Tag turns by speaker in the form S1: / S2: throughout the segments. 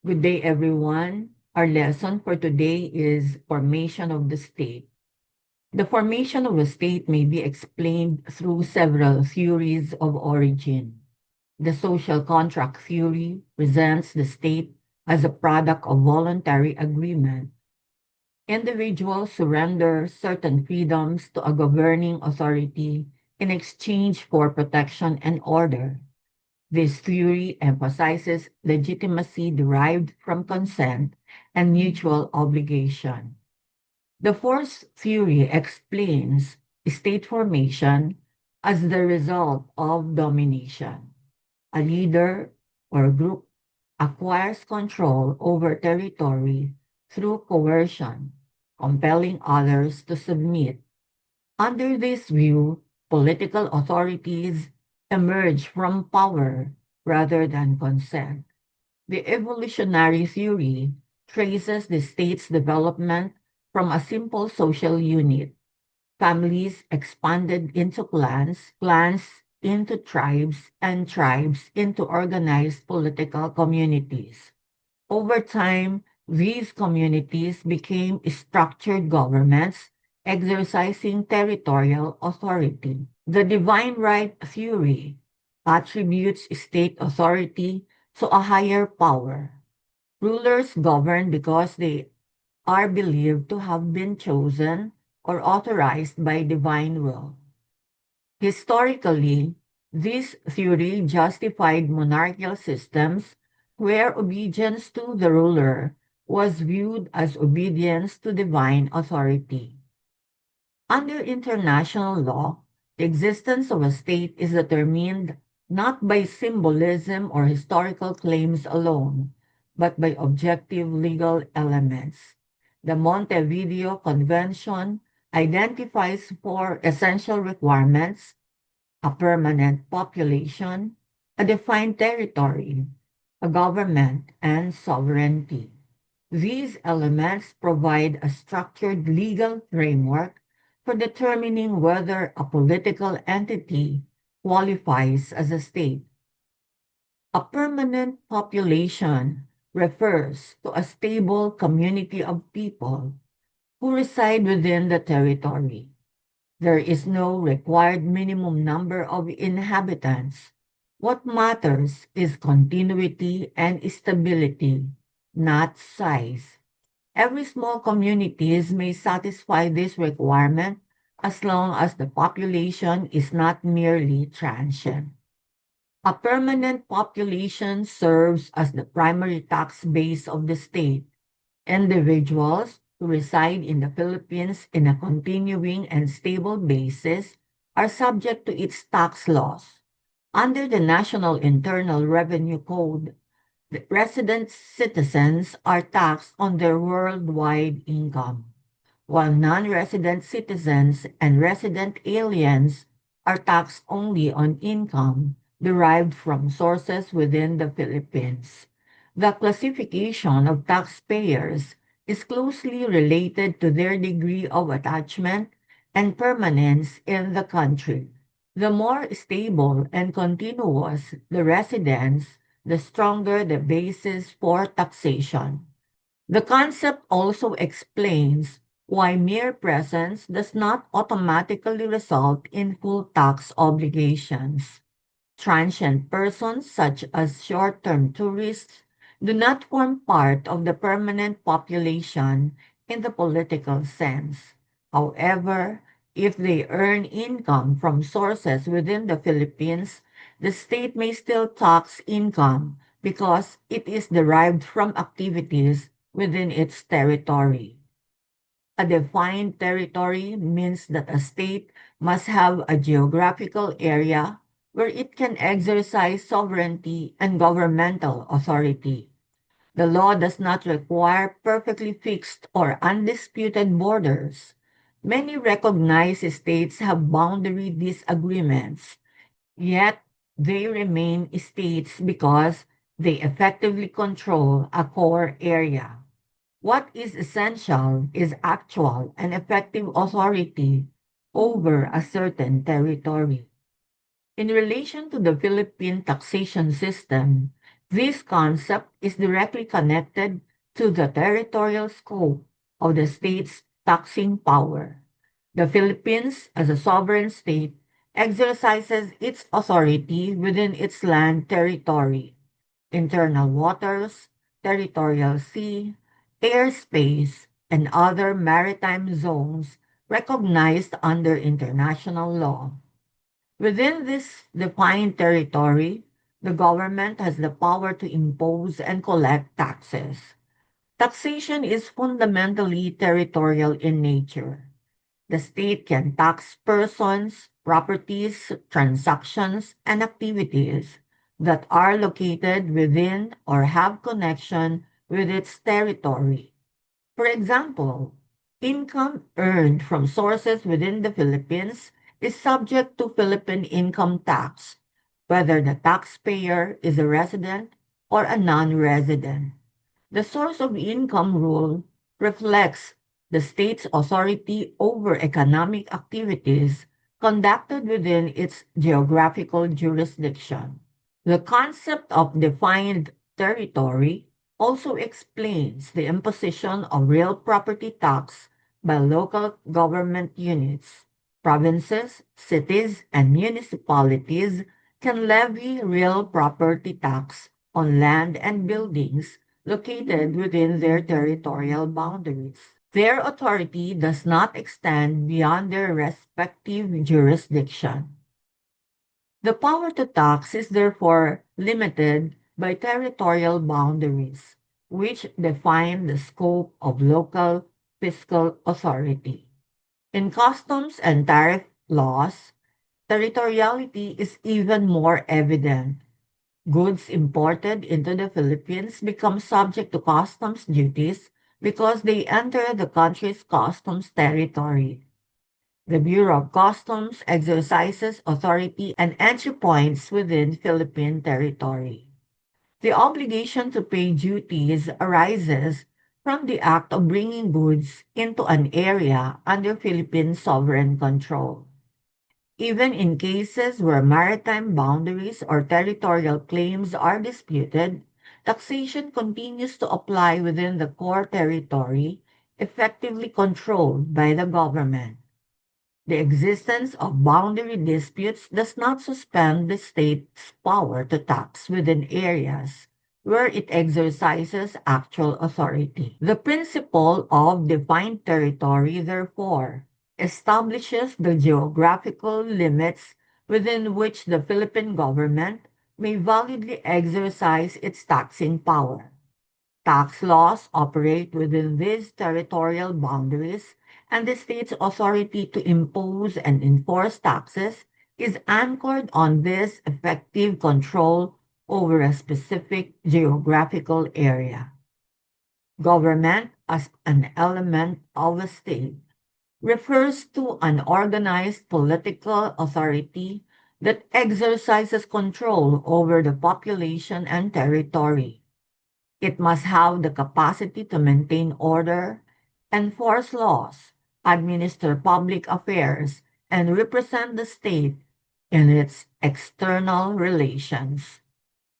S1: Good day, everyone. Our lesson for today is formation of the state. The formation of a state may be explained through several theories of origin. The social contract theory presents the state as a product of voluntary agreement. Individuals surrender certain freedoms to a governing authority in exchange for protection and order. This theory emphasizes legitimacy derived from consent and mutual obligation. The fourth theory explains state formation as the result of domination. A leader or group acquires control over territory through coercion, compelling others to submit. Under this view, political authorities emerge from power rather than consent. The evolutionary theory traces the state's development from a simple social unit. Families expanded into clans, clans into tribes, and tribes into organized political communities. Over time, these communities became structured governments exercising territorial authority. The divine right theory attributes state authority to a higher power. Rulers govern because they are believed to have been chosen or authorized by divine will. Historically, this theory justified monarchical systems where obedience to the ruler was viewed as obedience to divine authority. Under international law, the existence of a state is determined not by symbolism or historical claims alone, but by objective legal elements. The Montevideo Convention identifies four essential requirements: a permanent population, a defined territory, a government, and sovereignty. These elements provide a structured legal framework for determining whether a political entity qualifies as a state. A permanent population refers to a stable community of people who reside within the territory. There is no required minimum number of inhabitants. What matters is continuity and stability, not size. Every small communities may satisfy this requirement as long as the population is not merely transient. A permanent population serves as the primary tax base of the state. Individuals who reside in the Philippines in a continuing and stable basis are subject to its tax laws. Under the National Internal Revenue Code, the resident citizens are taxed on their worldwide income, while non-resident citizens and resident aliens are taxed only on income derived from sources within the Philippines. The classification of taxpayers is closely related to their degree of attachment and permanence in the country. The more stable and continuous the residence, the stronger the basis for taxation. The concept also explains why mere presence does not automatically result in full tax obligations. Transient persons, such as short-term tourists, do not form part of the permanent population in the political sense. However, if they earn income from sources within the Philippines, the state may still tax income because it is derived from activities within its territory. A defined territory means that a state must have a geographical area where it can exercise sovereignty and governmental authority. The law does not require perfectly fixed or undisputed borders. Many recognized states have boundary disagreements, yet they remain states because they effectively control a core area. What is essential is actual and effective authority over a certain territory. In relation to the Philippine taxation system, This concept is directly connected to the territorial scope of the state's taxing power. The Philippines, as a sovereign state, exercises its authority within its land territory, internal waters, territorial sea, airspace, and other maritime zones recognized under international law. Within this defined territory, the government has the power to impose and collect taxes. Taxation is fundamentally territorial in nature. The state can tax persons, properties, transactions, and activities that are located within or have connection with its territory. For example, income earned from sources within the Philippines is subject to Philippine income tax, whether the taxpayer is a resident or a non-resident. The source of income rule reflects the state's authority over economic activities conducted within its geographical jurisdiction. The concept of defined territory also explains the imposition of real property tax by local government units. Provinces, cities, and municipalities can levy real property tax on land and buildings located within their territorial boundaries. Their authority does not extend beyond their respective jurisdiction. The power to tax is therefore limited by territorial boundaries, which define the scope of local fiscal authority. In customs and tariff laws, territoriality is even more evident. Goods imported into the Philippines become subject to customs duties because they enter the country's customs territory. The Bureau of Customs exercises authority and entry points within Philippine territory. The obligation to pay duties arises from the act of bringing goods into an area under Philippine sovereign control. Even in cases where maritime boundaries or territorial claims are disputed, taxation continues to apply within the core territory, effectively controlled by the government. The existence of boundary disputes does not suspend the state's power to tax within areas where it exercises actual authority. The principle of defined territory, therefore, establishes the geographical limits within which the Philippine government may validly exercise its taxing power. Tax laws operate within these territorial boundaries, and the state's authority to impose and enforce taxes is anchored on this effective control over a specific geographical area. Government, as an element of a state, refers to an organized political authority that exercises control over the population and territory. It must have the capacity to maintain order, enforce laws, administer public affairs, and represent the state in its external relations.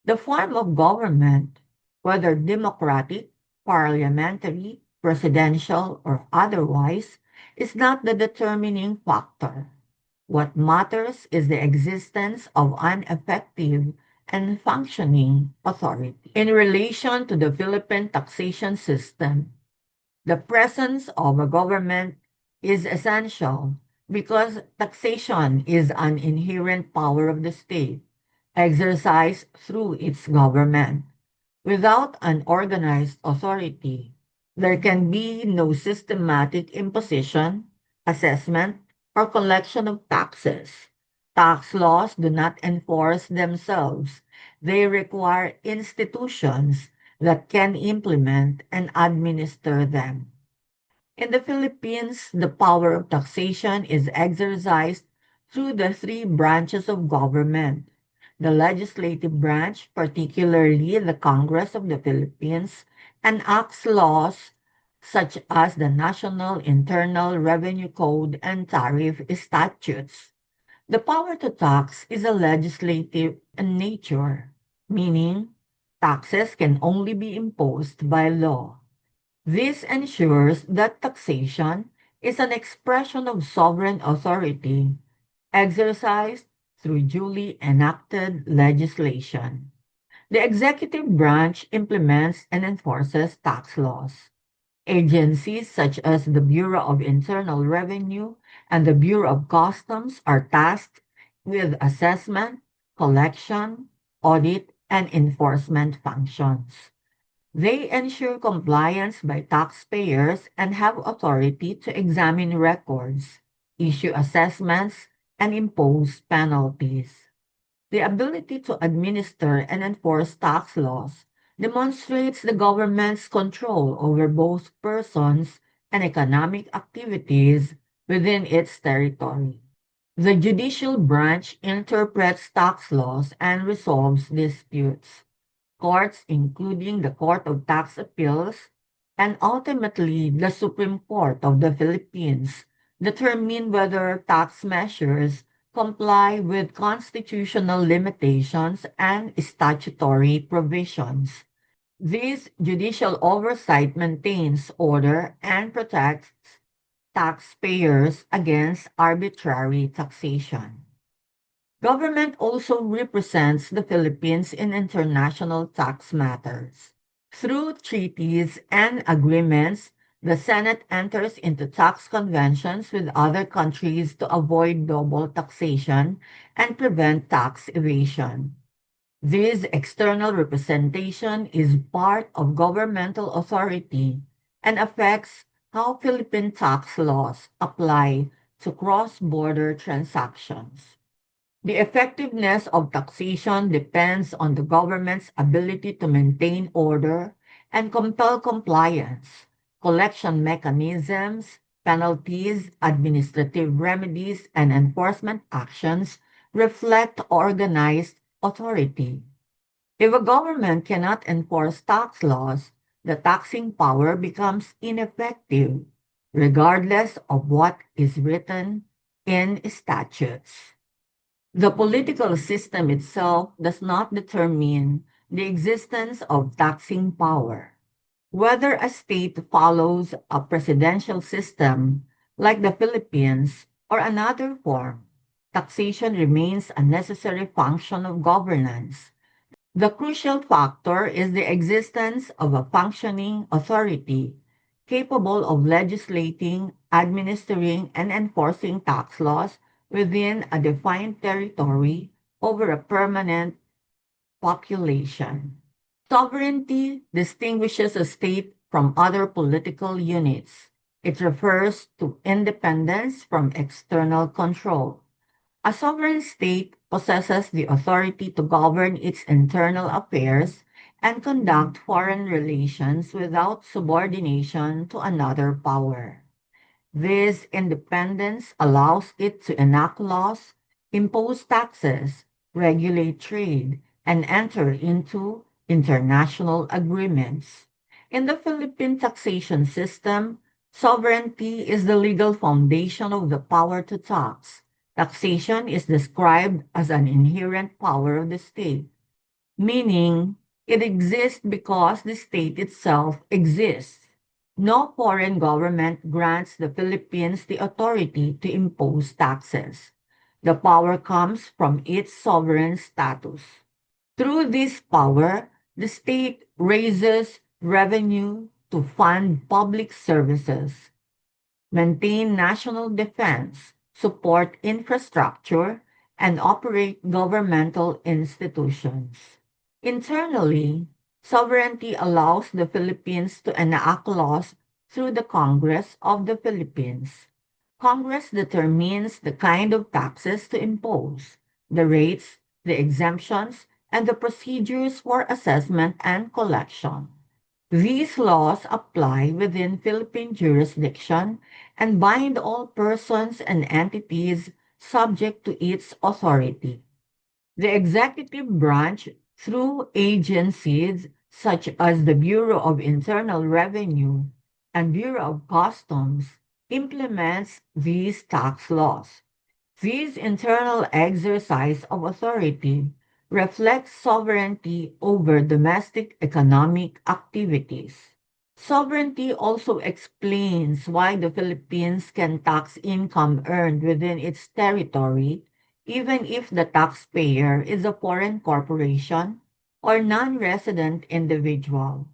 S1: The form of government, whether democratic, parliamentary, presidential, or otherwise, is not the determining factor. What matters is the existence of an effective and functioning authority. In relation to the Philippine taxation system, the presence of a government is essential because taxation is an inherent power of the state, exercised through its government. Without an organized authority, there can be no systematic imposition, assessment, or collection of taxes. Tax laws do not enforce themselves. They require institutions that can implement and administer them. In the Philippines, the power of taxation is exercised through the three branches of government: the legislative branch, particularly the Congress of the Philippines, enacts laws such as the National Internal Revenue Code and tariff statutes. The power to tax is a legislative in nature, meaning Taxes can only be imposed by law. This ensures that taxation is an expression of sovereign authority exercised through duly enacted legislation. The executive branch implements and enforces tax laws. Agencies such as the Bureau of Internal Revenue and the Bureau of Customs are tasked with assessment, collection, audit, and enforcement functions. They ensure compliance by taxpayers and have authority to examine records, issue assessments, and impose penalties. The ability to administer and enforce tax laws demonstrates the government's control over both persons and economic activities within its territory. The judicial branch interprets tax laws and resolves disputes. Courts, including the Court of Tax Appeals and ultimately the Supreme Court of the Philippines, determine whether tax measures comply with constitutional limitations and statutory provisions. This judicial oversight maintains order and protects taxpayers against arbitrary taxation. Government also represents the Philippines in international tax matters. Through treaties and agreements, the Senate enters into tax conventions with other countries to avoid double taxation and prevent tax evasion. This external representation is part of governmental authority and affects how Philippine tax laws apply to cross-border transactions. The effectiveness of taxation depends on the government's ability to maintain order and compel compliance. Collection mechanisms, penalties, administrative remedies, and enforcement actions reflect organized authority. If a government cannot enforce tax laws, the taxing power becomes ineffective, regardless of what is written in statutes. The political system itself does not determine the existence of taxing power. Whether a state follows a presidential system like the Philippines or another form, taxation remains a necessary function of governance. The crucial factor is the existence of a functioning authority capable of legislating, administering, and enforcing tax laws within a defined territory over a permanent population. Sovereignty distinguishes a state from other political units. It refers to independence from external control. A sovereign state possesses the authority to govern its internal affairs and conduct foreign relations without subordination to another power. This independence allows it to enact laws, impose taxes, regulate trade, and enter into international agreements. In the Philippine taxation system, sovereignty is the legal foundation of the power to tax. Taxation is described as an inherent power of the state, meaning it exists because the state itself exists. No foreign government grants the Philippines the authority to impose taxes. The power comes from its sovereign status. Through this power, the state raises revenue to fund public services, maintain national defense, support infrastructure, and operate governmental institutions. Internally, sovereignty allows the Philippines to enact laws through the Congress of the Philippines. Congress determines the kind of taxes to impose, the rates, the exemptions, and the procedures for assessment and collection. These laws apply within Philippine jurisdiction and bind all persons and entities subject to its authority. The executive branch, through agencies such as the Bureau of Internal Revenue and Bureau of Customs, implements these tax laws. This internal exercise of authority reflects sovereignty over domestic economic activities. Sovereignty also explains why the Philippines can tax income earned within its territory, even if the taxpayer is a foreign corporation or non-resident individual.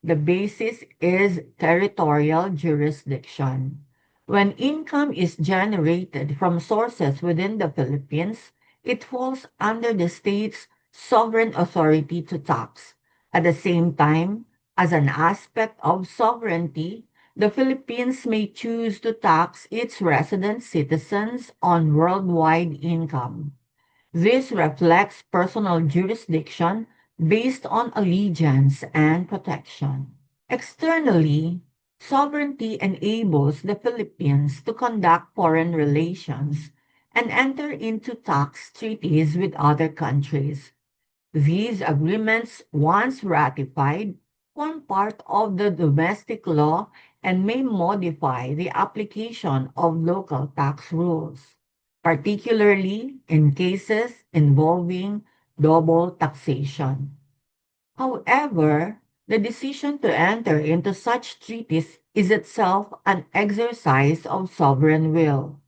S1: The basis is territorial jurisdiction. When income is generated from sources within the Philippines, it falls under the state's sovereign authority to tax. At the same time, as an aspect of sovereignty, the Philippines may choose to tax its resident citizens on worldwide income. This reflects personal jurisdiction based on allegiance and protection. Externally, sovereignty enables the Philippines to conduct foreign relations and enter into tax treaties with other countries. These agreements, once ratified, form part of the domestic law and may modify the application of local tax rules, particularly in cases involving double taxation. However, the decision to enter into such treaties is itself an exercise of sovereign will.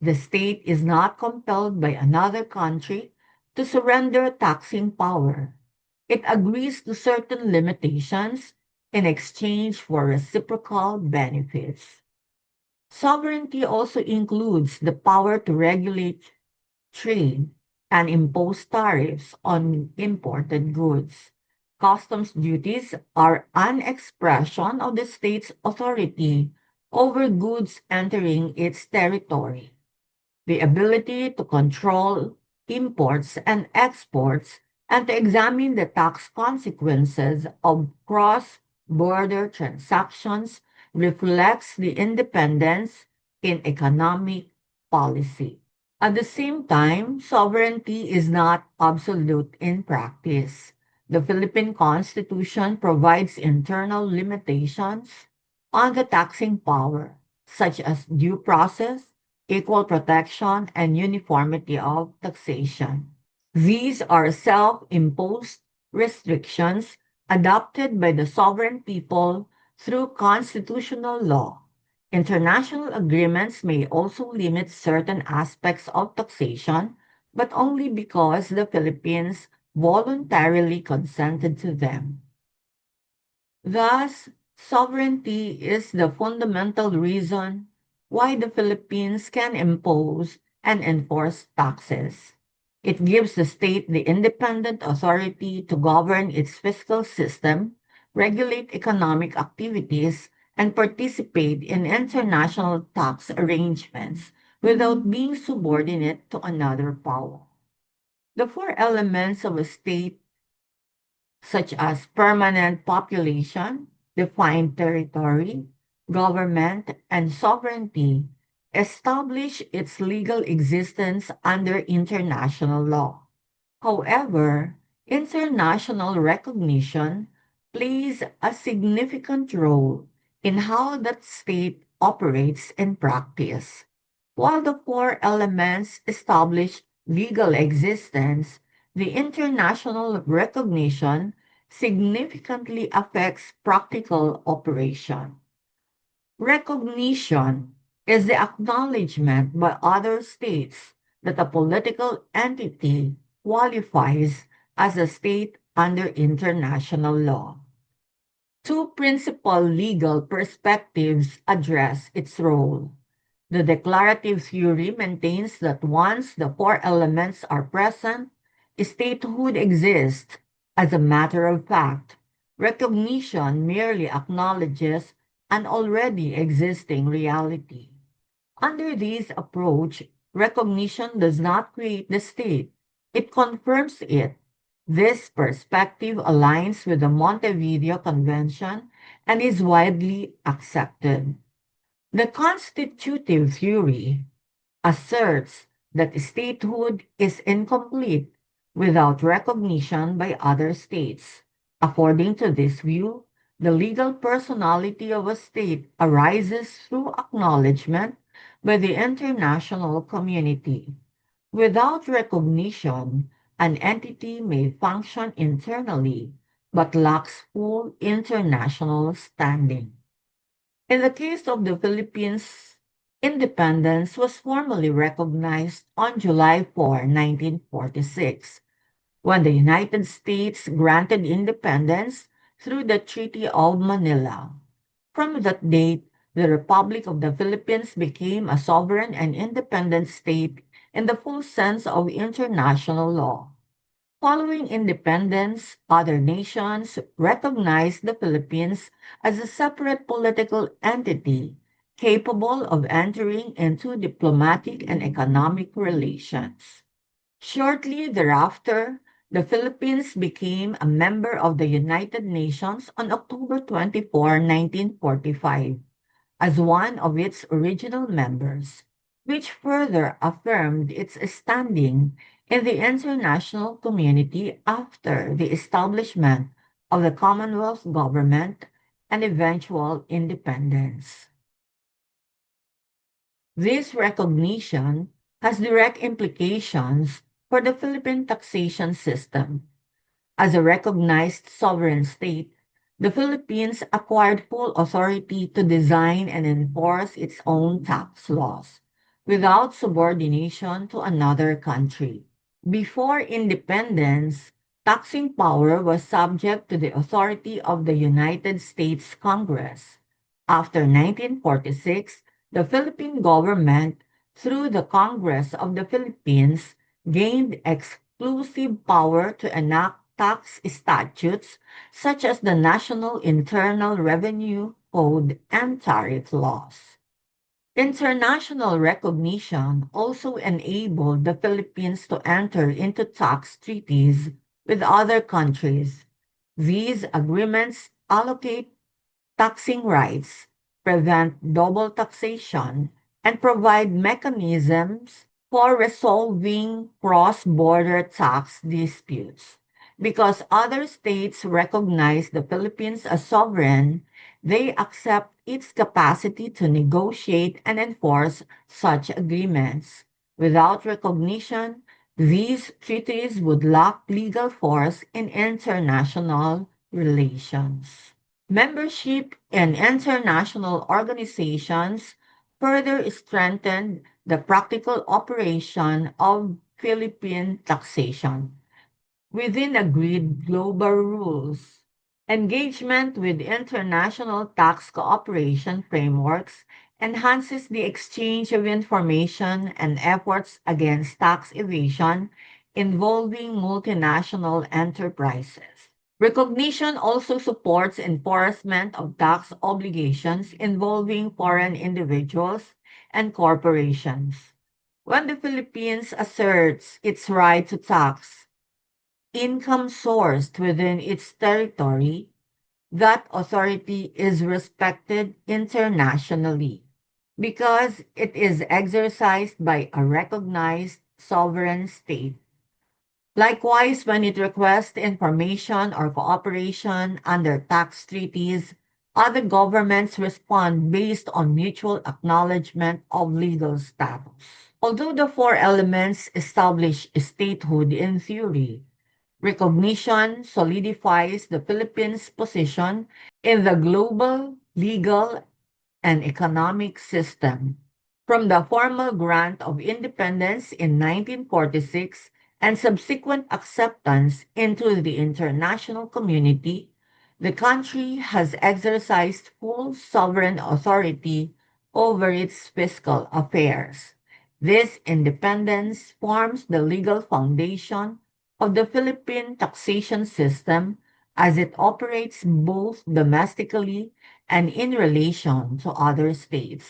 S1: The state is not compelled by another country to surrender taxing power. It agrees to certain limitations in exchange for reciprocal benefits. Sovereignty also includes the power to regulate trade and impose tariffs on imported goods. Customs duties are an expression of the state's authority over goods entering its territory. The ability to control imports and exports and to examine the tax consequences of cross-border transactions reflects the independence in economic policy. At the same time, sovereignty is not absolute in practice. The Philippine Constitution provides internal limitations on the taxing power, such as due process, equal protection, and uniformity of taxation. These are self-imposed restrictions adopted by the sovereign people through constitutional law. International agreements may also limit certain aspects of taxation, but only because the Philippines voluntarily consented to them. Thus, sovereignty is the fundamental reason why the Philippines can impose and enforce taxes. It gives the state the independent authority to govern its fiscal system, regulate economic activities, and participate in international tax arrangements without being subordinate to another power. The four elements of a state such as permanent population, defined territory, government, and sovereignty, establish its legal existence under international law. However, international recognition plays a significant role in how that state operates in practice. While the four elements establish legal existence, the international recognition significantly affects practical operation. Recognition is the acknowledgement by other states that a political entity qualifies as a state under international law. Two principal legal perspectives address its role. The declarative theory maintains that once the four elements are present, statehood exists. As a matter of fact, recognition merely acknowledges an already existing reality. Under this approach, recognition does not create the state, it confirms it. This perspective aligns with the Montevideo Convention and is widely accepted. The constitutive theory asserts that statehood is incomplete without recognition by other states. According to this view, the legal personality of a state arises through acknowledgement by the international community. Without recognition, an entity may function internally but lacks full international standing. In the case of the Philippines, independence was formally recognized on July 4, 1946, when the United States granted independence through the Treaty of Manila. From that date, the Republic of the Philippines became a sovereign and independent state in the full sense of international law. Following independence, other nations recognized the Philippines as a separate political entity capable of entering into diplomatic and economic relations. Shortly thereafter, the Philippines became a member of the United Nations on October 24, 1945, as one of its original members, which further affirmed its standing in the international community after the establishment of the Commonwealth government and eventual independence. This recognition has direct implications for the Philippine taxation system. As a recognized sovereign state, the Philippines acquired full authority to design and enforce its own tax laws without subordination to another country. Before independence, taxing power was subject to the authority of the United States Congress. After 1946, the Philippine government, through the Congress of the Philippines, gained exclusive power to enact tax statutes such as the National Internal Revenue Code and tariff laws. International recognition also enabled the Philippines to enter into tax treaties with other countries. These agreements allocate taxing rights, prevent double taxation, and provide mechanisms for resolving cross-border tax disputes. Because other states recognize the Philippines as sovereign, they accept its capacity to negotiate and enforce such agreements. Without recognition, these treaties would lack legal force in international relations. Membership in international organizations further strengthened the practical operation of Philippine taxation within agreed global rules. Engagement with international tax cooperation frameworks enhances the exchange of information and efforts against tax evasion involving multinational enterprises. Recognition also supports enforcement of tax obligations involving foreign individuals and corporations. When the Philippines asserts its right to tax income sourced within its territory, that authority is respected internationally because it is exercised by a recognized sovereign state. Likewise, when it requests information or cooperation under tax treaties, other governments respond based on mutual acknowledgement of legal status. Although the four elements establish statehood in theory, recognition solidifies the Philippines' position in the global legal and economic system. From the formal grant of independence in 1946 and subsequent acceptance into the international community, the country has exercised full sovereign authority over its fiscal affairs. This independence forms the legal foundation of the Philippine taxation system as it operates both domestically and in relation to other states.